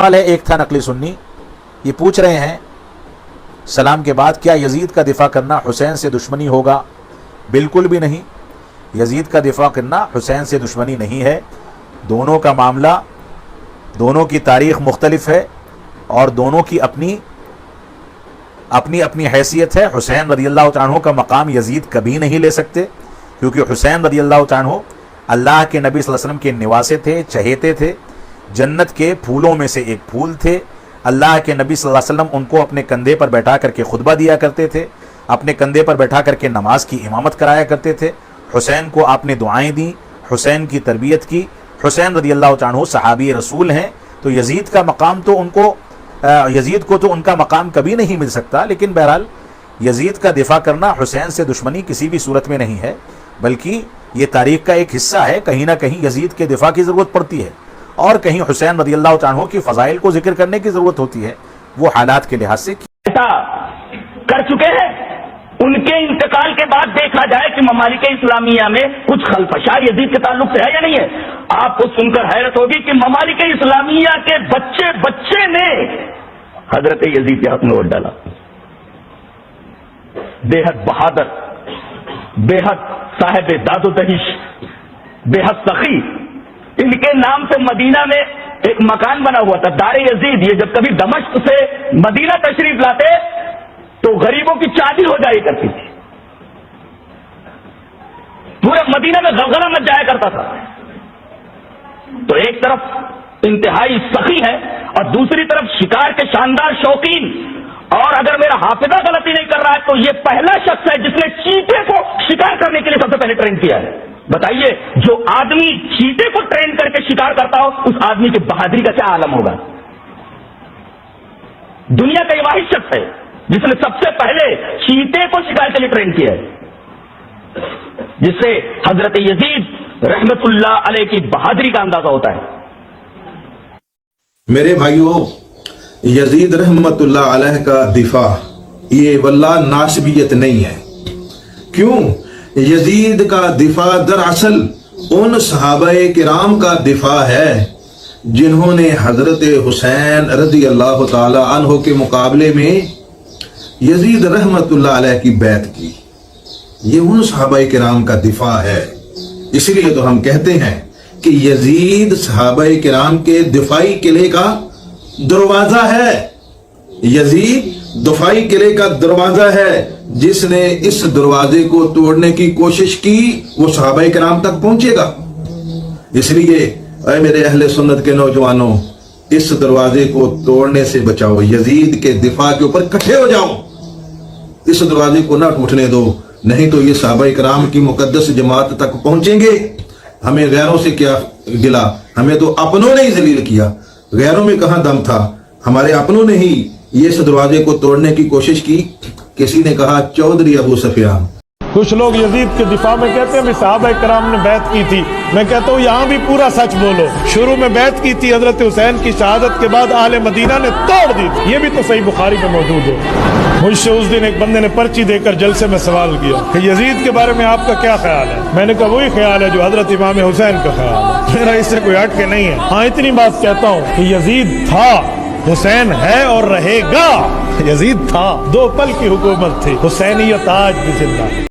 सवाल है, एक था नकली सुन्नी, ये पूछ रहे हैं सलाम के बाद क्या यजीद का दिफा करना हुसैन से दुश्मनी होगा? बिल्कुल भी नहीं। यजीद का दिफा करना हुसैन से दुश्मनी नहीं है। दोनों का मामला, दोनों की तारीख़ मुख्तलिफ है और दोनों की अपनी अपनी हैसियत है। हुसैन रज़ियल्लाहु अन्हु का मकाम यजीद कभी नहीं ले सकते, क्योंकि हुसैन रज़ियल्लाहु अन्हु अल्लाह के नबी सल्लल्लाहु अलैहि वसल्लम के निवासे थे, चहेते थे, जन्नत के फूलों में से एक फूल थे। अल्लाह के नबी सल्लल्लाहु अलैहि वसल्लम उनको अपने कंधे पर बैठा करके खुतबा दिया करते थे, अपने कंधे पर बैठा करके नमाज की इमामत कराया करते थे। हुसैन को आपने दुआएं दी, हुसैन की तरबियत की। हुसैन रज़ियल्लाहु अन्हु सहाबी रसूल हैं, तो यजीद का मकाम तो यजीद को तो उनका मकाम कभी नहीं मिल सकता। लेकिन बहरहाल यजीद का दिफा करना हुसैन से दुश्मनी किसी भी सूरत में नहीं है, बल्कि ये तारीख़ का एक हिस्सा है। कहीं ना कहीं यजीद के दिफा की ज़रूरत पड़ती है और कहीं हुसैन रज़ियल्लाहु अन्हु की फ़ज़ाइल को जिक्र करने की ज़रूरत होती है, वो हालात के लिहाज से ऐसा कर चुके हैं। उनके इंतकाल के बाद देखा जाए कि ममालिक इस्लामिया में कुछ खलफशा यजीद के ताल्लुक से है या नहीं है। आपको सुनकर हैरत होगी कि ममालिक इस्लामिया के बच्चे ने हजरत यजीद के हक में वोट डाला। बेहद बहादुर, बेहद साहिब दादोदहिश, बेहद सखी, इनके नाम से मदीना में एक मकान बना हुआ था, दारे यजीद। ये जब कभी दमश्क से मदीना तशरीफ लाते तो गरीबों की चादर हो जाया करती थी, पूरे मदीना में गलगला मच जाया करता था। तो एक तरफ इंतहाई सखी है और दूसरी तरफ शिकार के शानदार शौकीन। और अगर मेरा हाफिजा गलती नहीं कर रहा है तो ये पहला शख्स है जिसने चीते को शिकार करने के लिए सबसे पहले ट्रेन किया है। बताइए, जो आदमी चीते को ट्रेन करके शिकार करता हो, उस आदमी की बहादुरी का क्या आलम होगा। दुनिया का ये वाहिद शख्स है जिसने सबसे पहले चीते को शिकार के लिए ट्रेन किया है, जिससे हजरत यजीद रहमतुल्लाह अलैह की बहादुरी का अंदाजा होता है। मेरे भाइयों, यजीद रहमतुल्लाह अलैह का दिफा ये वल्लाह नासबियत नहीं है। क्यों? यजीद का दिफा दरअसल उन सहाबाए किराम का दिफा है जिन्होंने हजरत हुसैन रज़ी अल्लाह ताला अन्हु के मुकाबले में यजीद रहमतुल्लाह अलैह की बैत की। ये उन सहाबाए किराम का दिफा है। इसलिए तो हम कहते हैं कि यजीद सहाबाए किराम के दिफाई किले का दरवाजा है। यजीद दिफाई किले का दरवाजा है। जिसने इस दरवाजे को तोड़ने की कोशिश की वो सहाबाए किराम तक पहुंचेगा। इसलिए ऐ मेरे अहले सुन्नत के नौजवानों, इस दरवाजे को तोड़ने से बचाओ, यजीद के दिफा के ऊपर इकट्ठे हो जाओ, इस दरवाजे को ना टूटने दो, नहीं तो ये सहाबाए किराम की मुकद्दस जमात तक पहुंचेंगे। हमें गैरों से क्या गिला, हमें तो अपनों ने ही जलील किया। गैरों में कहां दम था, हमारे अपनों ने ही ये इस दरवाजे को तोड़ने की कोशिश की। किसी ने कहा चौधरी अबू सुफियान। कुछ लोग यजीद के दिफा में कहते हैं सहाबा कराम ने बैत की थी। मैं कहता हूँ यहाँ भी पूरा सच बोलो। शुरू में बैत की थी हजरत हुसैन की शहादत के बाद आले मदीना ने तोड़ दी थी। ये भी तो सही बुखारी में मौजूद है। मुझसे उस दिन एक बंदे ने पर्ची देकर जलसे में सवाल किया कि यजीद के बारे में आपका क्या ख्याल है। मैंने कहा वही ख्याल है जो हजरत इमाम हुसैन का ख्याल है, मेरा इससे कोई हट के नहीं है। हाँ, इतनी बात कहता हूँ कि यजीद था, हुसैन है और रहेगा। यजीद था, 2 पल की हुकूमत थी, हुसैनियत आज भी जिंदा है।